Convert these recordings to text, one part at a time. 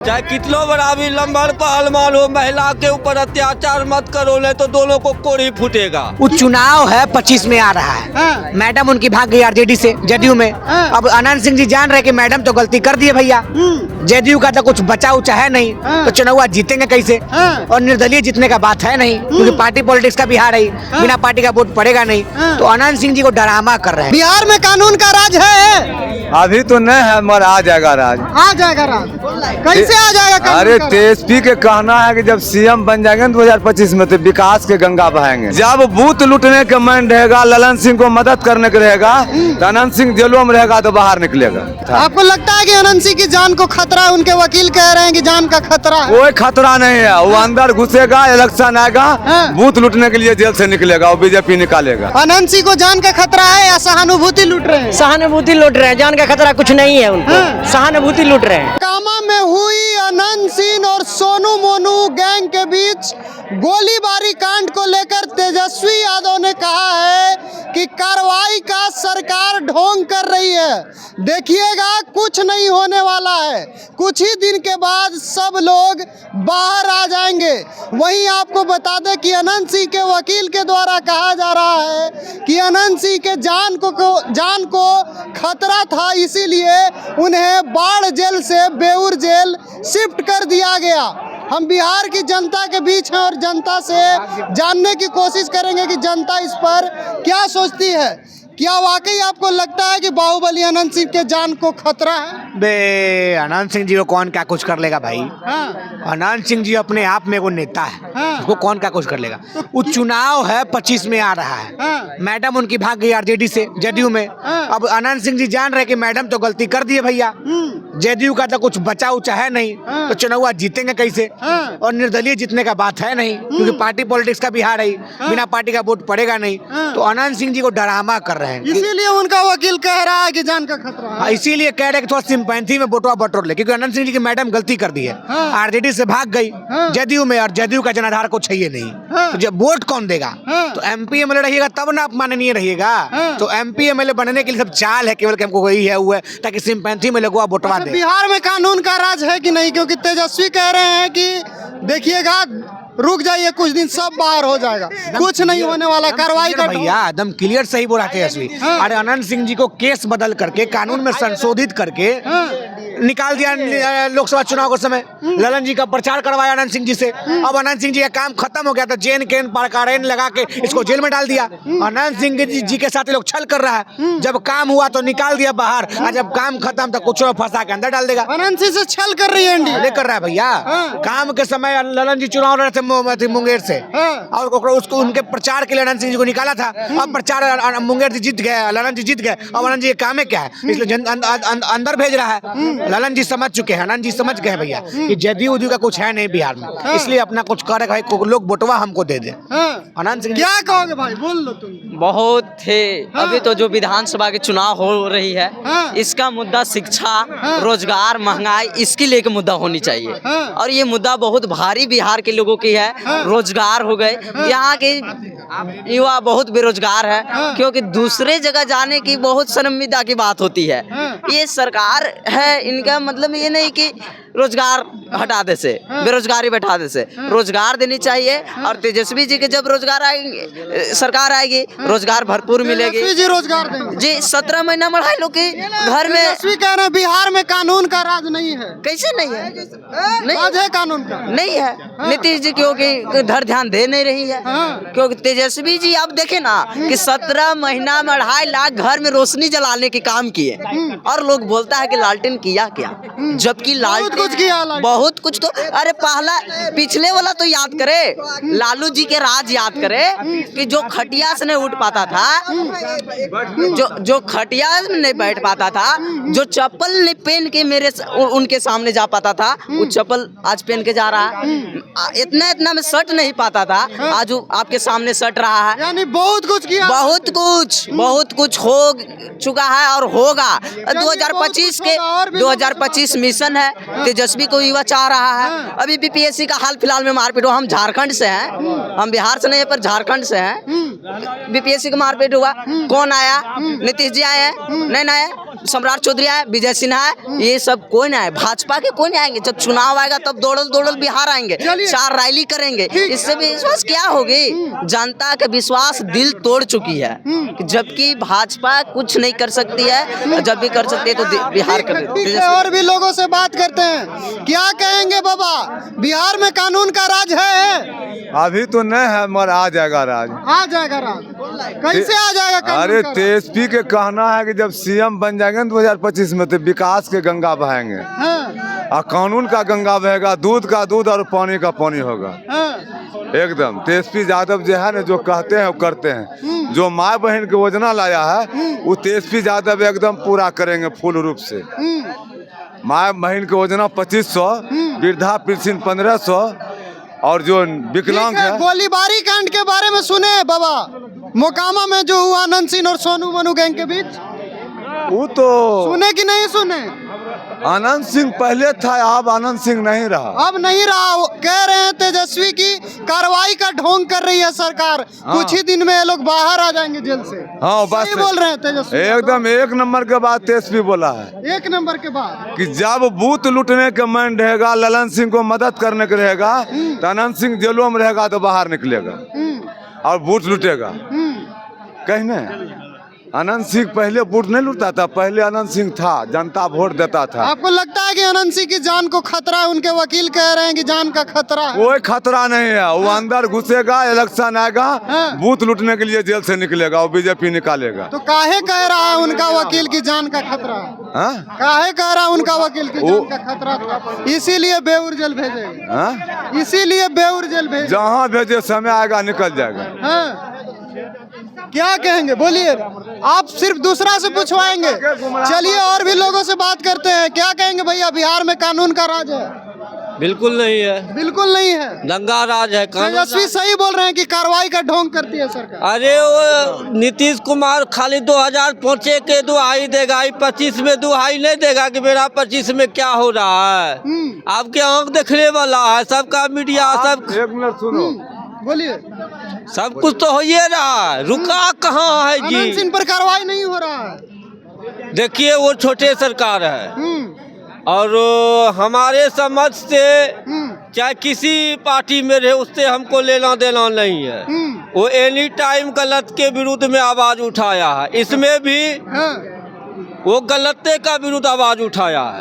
चाहे कितनो बड़ा भी लंबड़ पहलवान हो, महिला के ऊपर अत्याचार मत करो, नहीं तो दोनों को कोड़ी फूटेगा। चुनाव है 25 में आ रहा है। मैडम उनकी भाग गई आरजेडी से जदयू में। अब अनंत सिंह जी जान रहे कि मैडम तो गलती कर दिए भैया। जदयू का तो कुछ बचा उचा है नहीं, तो चुनाव जीतेंगे कैसे? और निर्दलीय जीतने का बात है नहीं, क्योंकि पार्टी पॉलिटिक्स का बिहार है, बिना पार्टी का वोट पड़ेगा नहीं। तो अनंत सिंह जी को डरामा कर रहे हैं। बिहार में कानून का राज है? अभी तो नहीं है, मगर आ जाएगा राज। आ जाएगा राज? कैसे आ जाएगा कानून? अरे टीएसपी के कहना है कि जब सीएम बन जाएंगे 2025 में तो विकास के गंगा बहाएंगे। जब बूथ लूटने का मन रहेगा, ललन सिंह को मदद करने का रहेगा, तो अनंत सिंह जेलों में रहेगा तो बाहर निकलेगा। आपको लगता है कि अनंत सिंह की जान को खतरा है? उनके वकील कह रहे हैं कि जान का खतरा है। कोई खतरा नहीं है, वो अंदर घुसेगा, इलेक्शन आएगा, बूथ लूटने के लिए जेल से निकलेगा और बीजेपी निकालेगा। अनंत सिंह को जान का खतरा है या सहानुभूति लूट रहे हैं? सहानुभूति लूट रहे हैं, जान का खतरा कुछ नहीं है उनको। सहानुभूति लूट रहे हैं। कामा में हुई अनंत सिंह और सोनू मोनू गैंग के बीच गोलीबारी कांड को लेकर तेजस्वी यादव ने कहा है कि कार्रवाई का सरकार ढोंग कर रही है। देखिएगा कुछ नहीं होने वाला है, कुछ ही दिन के बाद सब लोग बाहर आ जाएंगे। वहीं आपको बता दें कि अनंत सिंह के वकील के द्वारा कहा जा रहा है कि अनंत सिंह के जान को खतरा था, इसीलिए उन्हें बाढ़ जेल से बेउर जेल शिफ्ट कर दिया गया। हम बिहार की जनता के बीच हैं और जनता से जानने की कोशिश करेंगे कि जनता इस पर क्या सोचती है। क्या वाकई आपको लगता है कि बाहुबली अनंत सिंह के जान को खतरा है? बे अनंत सिंह जी को कौन क्या कुछ कर लेगा भाई? अनंत सिंह जी अपने आप में वो नेता है, उसको कौन क्या कुछ कर लेगा? वो चुनाव है 25 में आ रहा है। मैडम उनकी भाग गई आरजेडी से जदयू में। अब अनंत सिंह जी जान रहे कि मैडम तो गलती कर दिए भैया। जदयू का तो कुछ बचा उचा है नहीं, तो चुनाव जीतेंगे कैसे? और निर्दलीय जीतने का बात है नहीं, क्योंकि पार्टी पॉलिटिक्स का बिहार है, बिना पार्टी का वोट पड़ेगा नहीं। तो अनंत सिंह जी को डरामा कर रहे हैं। इसीलिए उनका वकील कह रहा है कि जान का खतरा है। इसीलिए कह रहे कि थोड़ा सिंपैथी में वोटवा बटोर ले, क्योंकि अनंत सिंह जी की मैडम गलती कर दी है। आरजेडी से भाग गई जदयू में, और जदयू का जनाधार को चाहिए नहीं। तो जब वोट कौन देगा? तो एमपी एमएलए रहिएगा तब ना आप माननीय रहिएगा। तो एमपी एमएलए बनने के लिए सब चाल है, केवल हमको वही है वो है, ताकि सिंपैथी में लोगों वोटवा दे। बिहार में कानून का राज है कि नहीं? क्योंकि तेजस्वी कह रहे हैं कि देखिएगा रुक जाइए कुछ दिन, सब बाहर हो जाएगा, कुछ नहीं होने वाला, कार्रवाई कर भैया एकदम क्लियर सही बोला तेजस्वी। अरे अनंत सिंह जी को केस बदल करके, कानून में संशोधित करके निकाल दिया लोकसभा चुनाव के समय। ललन जी का प्रचार करवाया अनंत सिंह जी से। अब अनंत सिंह जी का काम खत्म हो गया था, जेन केन पारकारेन लगा के इसको जेल में डाल दिया। अनंत सिंह जी के साथ लोग छल कर रहा है। जब काम हुआ तो निकाल दिया बाहर, और जब काम खत्म तो कुछ फंसा के अंदर डाल देगा। अनंत सिंह से छल कर रही है, कर रहा है भैया। काम के समय ललन जी चुनाव लड़ रहे थे मुंगेर से, और उसको उनके प्रचार के लिए अनंत सिंह जी को निकाला था। अब प्रचार मुंगेर जी जीत गए, ललन जी जीत गए। अब अनंत जी काम है क्या है, इसलिए अंदर भेज रहा है। ललन जी समझ चुके हैं, अनंत जी समझ गए भैया कि जदयू उदयू का कुछ है नहीं बिहार में, इसलिए अपना कुछ करे भाई, लोग वोटवा हमको दे दे। अनंत सिंह क्या कहोगे भाई? बोल लो तुम। बहुत थे। अभी तो जो विधानसभा के चुनाव हो रही है, इसका मुद्दा शिक्षा, रोजगार, महंगाई, इसके लेके मुद्दा होनी चाहिए। और ये मुद्दा बहुत भारी बिहार के लोगों की है। रोजगार हो गए, यहाँ के युवा बहुत बेरोजगार है, क्योंकि दूसरे जगह जाने की बहुत शर्मिंदा की बात होती है। ये सरकार है, इनका मतलब ये नहीं कि रोजगार हटा दे से, बेरोजगारी बैठा दे से, रोजगार देनी चाहिए। और तेजस्वी जी के जब रोजगार आएंगे, सरकार आएगी, रोजगार भरपूर मिलेगी। जी रोजगार देंगे जी। 17 महीना बढ़ाए लोग के घर में। तेजस्वी कह रहे हैं बिहार में कानून का राज नहीं है। कैसे नहीं है? राज है कानून का, नहीं है। नीतीश जी क्योंकि धर ध्यान दे नहीं रही है, क्योंकि तेजस्वी जी आप देखे ना कि 17 महीना में 2.5 लाख घर में रोशनी जलाने के काम किए, और लोग बोलता है कि लालटेन किया क्या, जबकि लालटेन कुछ किया, बहुत कुछ। तो अरे पहला पिछले वाला तो याद करे, लालू जी के राज याद करे कि जो खटिया से नहीं उठ पाता था, जो खटिया में नहीं बैठ पाता था, जो चप्पल नहीं पहन के उनके सामने जा पाता था, वो चप्पल आज पहन के जा रहा है। इतना में सट नहीं पाता था, आज वो आपके सामने सट रहा है। यानी बहुत कुछ किया। बहुत कुछ हो चुका है और होगा। 2025 के 2025 मिशन है, तेजस्वी को युवा चाह रहा है। अभी बीपीएससी का हाल फिलहाल में मारपीट हुआ, हम झारखंड से हैं, हम बिहार से नहीं पर झारखंड से हैं। बीपीएससी का मारपीट हुआ, कौन आया? नीतीश जी आए हैं? नहीं आए। सम्राट चौधरी आए, विजय सिन्हा आए, ये सब कोई नहीं आए। भाजपा के कोई नहीं आएंगे। जब चुनाव आएगा तब दौड़ल बिहार आएंगे, 4 रैली करेंगे। इससे भी विश्वास क्या होगी? जनता का विश्वास दिल तोड़ चुकी है, जबकि भाजपा कुछ नहीं कर सकती है। जब भी कर सकती है तो बिहार कर देती है। और भी लोगों से बात करते हैं, क्या कहेंगे बाबा? बिहार में कानून का राज है? अभी तो नहीं है, मगर आ जाएगा राज। आ जाएगा राज? कैसे आ जाएगा कानून अरे का राज? तेजस्वी के कहना है कि जब सीएम बन जाएंगे 2025 में तो विकास के गंगा बहाएंगे। हाँ, और कानून का गंगा बहेगा, दूध का दूध और पानी का पानी होगा। हाँ, एकदम तेजस्वी यादव जो है ना, जो कहते हैं वो करते हैं। जो माँ बहन की योजना लाया है वो तेजस्वी यादव एकदम पूरा करेंगे फुल रूप से। माँ बहन की योजना 2500, वृद्धा पेंशन 1500, और जो विकलांग ठीक है, है। गोलीबारी कांड के बारे में सुने बाबा? मोकामा में जो हुआ आनंद सिंह और सोनू मोनू गैंग के बीच, वो तो सुने कि नहीं सुने? आनंद सिंह पहले था, अब आनंद सिंह नहीं रहा। अब नहीं रहा। वो कह रहे हैं तेजस्वी की कार्रवाई का ढोंग कर रही है सरकार। कुछ ही दिन में ये लोग बाहर आ जाएंगे जेल से। हाँ, बस सही बोल रहे हैं तेजस्वी। एकदम 1 नंबर के बाद तेजस्वी बोला है 1 नंबर के बाद कि जब बूथ लूटने का मन रहेगा, ललन सिंह को मदद करने का रहेगा, तो अनंत सिंह जेलों में रहेगा तो बाहर निकलेगा और बूथ लूटेगा। कहीं नहीं, अनंत सिंह पहले वोट नहीं लूटता था, पहले अनंत सिंह था, जनता वोट देता था। आपको लगता है कि अनंत सिंह की जान को खतरा है? उनके वकील कह रहे हैं कि जान का खतरा है। कोई खतरा नहीं है, वो अंदर घुसेगा, इलेक्शन आएगा, बूथ लूटने के लिए जेल से निकलेगा, वो बीजेपी निकालेगा। तो काहे कह रहा है उनका वकील की जान का खतरा है? हाँ? काहे कह रहा है उनका वकील की जान का खतरा था? इसीलिए बेउर जेल भेजेंगे। हाँ? इसीलिए बेउर जेल भेजे। जहाँ भेजे समय आएगा निकल जाएगा। हाँ। क्या कहेंगे बोलिए? आप सिर्फ दूसरा से पूछवाएंगे? चलिए और भी लोगों से बात करते हैं। क्या कहेंगे भैया, बिहार में कानून का राज है? बिल्कुल नहीं है, बिल्कुल नहीं है। दंगा राज है। तेजस्वी सही बोल रहे हैं कि कार्रवाई का ढोंग करती है सरकार। अरे वो नीतीश कुमार खाली 2000 पहुँचे के दुहाई देगा, 25 में दुहाई नहीं देगा कि मेरा 25 में क्या हो रहा है। आपके आंख देखने वाला है, सबका मीडिया, सब। 1 मिनट सुनो, बोलिए। सब कुछ तो हो ही रहा है, रुका कहाँ है अनंत जी? सिंह पर कार्रवाई नहीं हो रहा है। देखिए वो छोटे सरकार है और हमारे समझ से चाहे किसी पार्टी में रहे उससे हमको लेना देना नहीं है। वो एनी टाइम गलत के विरुद्ध में आवाज उठाया है, इसमें भी वो गलते का विरुद्ध आवाज उठाया है।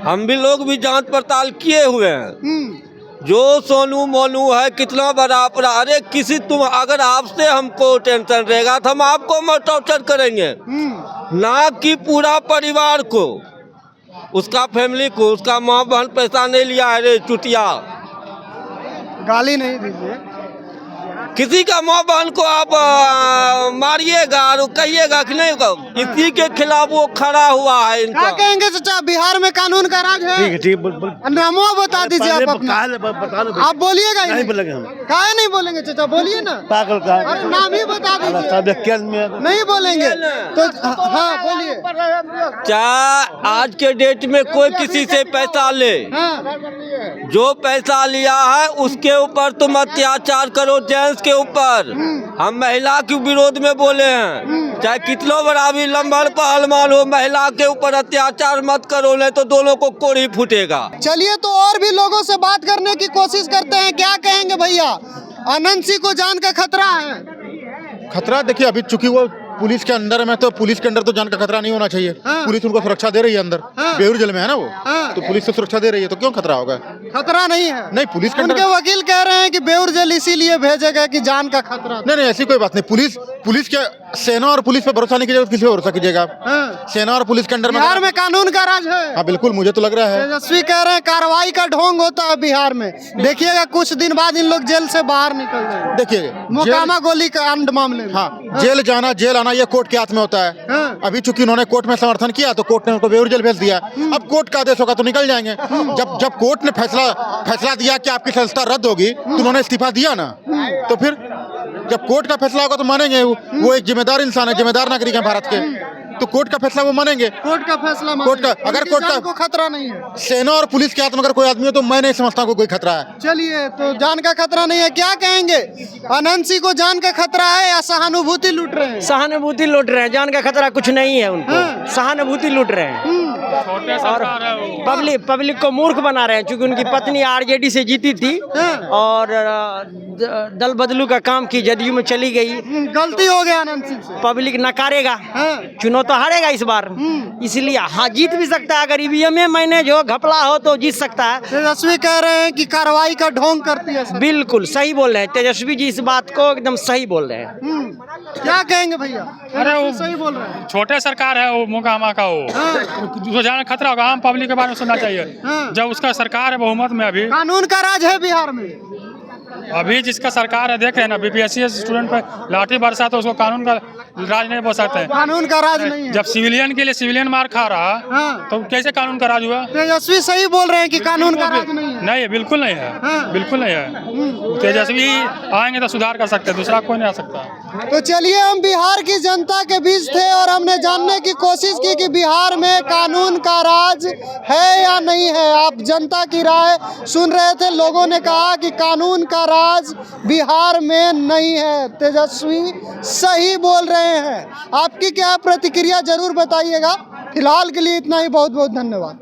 हम भी लोग भी जांच पड़ताल किए हुए हैं। जो सोनू मोनू है कितना बड़ा अपराध। अरे किसी तुम अगर आपसे हमको टेंशन रहेगा तो हम आपको टॉर्चर करेंगे, ना कि पूरा परिवार को, उसका फैमिली को। उसका माँ बहन पैसा नहीं लिया है रे चुतिया। गाली नहीं दीजिए। किसी का माँ बहन को आप मारिएगा और कहिएगा कि नहीं, इसी के खिलाफ वो खड़ा हुआ है इनका। क्या कहेंगे चाचा, बिहार में कानून का राज है? ठीक, नामो बता दीजिए आप अपना। आप बोलिएगा ही नहीं बोलेंगे हम। काहे नहीं बोलेंगे चाचा? बोलिए ना। पागल का अरे नाम ही बता दीजिए। नहीं बोलेंगे तो हाँ बोलिए। चाहे आज के डेट में कोई किसी से पैसा ले, जो पैसा लिया है उसके ऊपर तुम अत्याचार करो, जेंट्स के ऊपर। हम महिला के विरोध में बोले हैं, चाहे कितना बड़ा भी लंबड़ पहलवान हो, महिला के ऊपर अत्याचार मत करो, नहीं तो दोनों को कोड़ी फूटेगा। चलिए तो और भी लोगों से बात करने की कोशिश करते हैं। क्या कहेंगे भैया, अनंत सिंह को जान का खतरा है? खतरा देखिए, अभी चूंकि वो पुलिस के अंदर में, तो पुलिस के अंदर तो जान का खतरा नहीं होना चाहिए। पुलिस उनको सुरक्षा दे रही है अंदर, बेउर जेल में है ना वो, तो पुलिस तो सुरक्षा दे रही है, तो क्यों खतरा होगा? खतरा नहीं है। नहीं, पुलिस के उनके अंदर वकील कह रहे हैं कि बेउर जेल इसीलिए भेजेगा कि जान का खतरा। नहीं, ऐसी कोई बात नहीं। पुलिस के सेना और पुलिस पे भरोसा नहीं कीजिएगा, किस पे भरोसा कीजिएगा आप? हाँ। सेना और पुलिस के अंडर में बिहार में कानून का राज है। हाँ बिल्कुल, मुझे तो लग रहा है। तेजस्वी कह रहे हैं कार्रवाई का ढोंग होता है बिहार में। देखिएगा कुछ दिन बाद इन लोग जेल से बाहर निकल जाएंगे। देखिए मोकामा गोली कांड मामले में। हाँ, जेल जाना जेल आना ये कोर्ट के हाथ में होता है। हाँ। अभी चूंकि उन्होंने कोर्ट में समर्थन किया तो कोर्ट ने उनको बेऊर जेल भेज दिया। अब कोर्ट का आदेश होगा तो निकल जाएंगे। जब जब कोर्ट ने फैसला दिया कि आपकी संस्था रद्द होगी तो उन्होंने इस्तीफा दिया ना, तो फिर जब कोर्ट का फैसला होगा तो मानेंगे। वो एक जिम्मेदार इंसान है, जिम्मेदार नागरिक है भारत के, तो कोर्ट का फैसला वो मानेंगे। कोर्ट का फैसला कोर्ट का अगर उनकी कोर्ट जान का को खतरा नहीं है। सेना और पुलिस के हाथ में अगर कोई आदमी हो तो मैं नहीं समझता को कोई खतरा है। चलिए, तो जान का खतरा नहीं है, क्या कहेंगे? अनंत सिंह को जान का खतरा है या सहानुभूति लूट रहे हैं? सहानुभूति लूट रहे हैं, जान का खतरा कुछ नहीं है उनको। हाँ। सहानुभूति लूट रहे हैं और पब्लिक को मूर्ख बना रहे हैं, क्योंकि उनकी पत्नी आरजेडी से जीती थी हाँ। और दल बदलू का काम की, जदयू में चली गई। गलती हो गया अनंत सिंह से। पब्लिक नकारेगा, हाँ। चुनाव तो हारेगा इस बार, इसलिए हाँ जीत भी सकता है। अगर ईवीएम में मैनेज हो, घपला हो तो जीत सकता है। तेजस्वी कह रहे हैं कि कार्रवाई का ढोंग करती है। बिल्कुल सही बोल रहे हैं तेजस्वी जी, इस बात को एकदम सही बोल रहे हैं। क्या कहेंगे भैया? अरे वो सही बोल रहे हैं। छोटे सरकार है वो मोकामा का, वो जान खतरा होगा। आम पब्लिक के बारे में सुनना चाहिए। हाँ। जब उसका सरकार है बहुमत में, कानून का राज है बिहार में। अभी जिसका सरकार है देख रहे हैं ना, बीपीएससी स्टूडेंट पर लाठी बरसा तो उसको कानून का राज नहीं बोल सकते हैं। कानून का राज नहीं है। जब सिविलियन के लिए सिविलियन मार खा रहा हाँ। तो कैसे कानून का राज हुआ? तेजस्वी सही बोल रहे हैं कि कानून का राज नहीं है। नहीं, बिल्कुल नहीं है। हाँ। बिल्कुल नहीं है। तेजस्वी आएंगे तो सुधार कर सकते हैं, दूसरा कोई नहीं आ सकता। तो चलिए, हम बिहार की जनता के बीच थे और हमने जानने की कोशिश की कि बिहार में कानून का राज है या नहीं है। आप जनता की राय सुन रहे थे। लोगों ने कहा कि कानून का राज बिहार में नहीं है। तेजस्वी सही बोल रहे हैं। आपकी क्या प्रतिक्रिया जरूर बताइएगा। फिलहाल के लिए इतना ही, बहुत बहुत धन्यवाद।